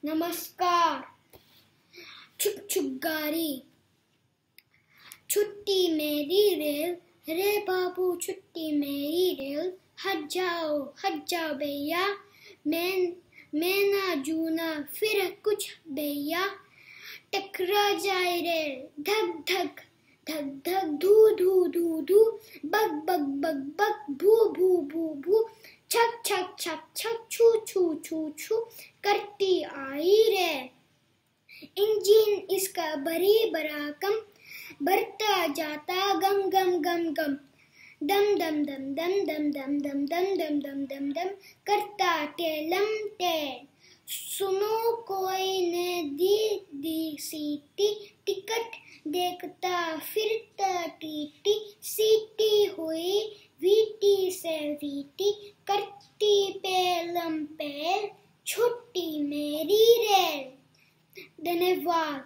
नमस्कार। छुक छुक गाड़ी, छुट्टी मेरी रेल, रे बाबू छुट्टी मेरी रेल। हट जाओ भैया, मैं ना जूना फिर कुछ भैया। टकरा जाए रेल, धक धक धक धक, धू धू धू धू, बग बग बग बग, भू भू भू भू, छक छक छक छक, छू छू छू छू करती आई रेल। इंजन इसका बड़ी भराकम, बढ़ता जाता गम गम गम गम, दम दम दम दम दम दम दम दम दम दम दम दम करता टेलम टेल। सुनो कोई ने दी सीटी, टिकट देखता फिरता टीटी, सीटी हुई वीटी से वीटी, करती पेलम पेल, छुट्टी मेरी रेल। धन्यवाद।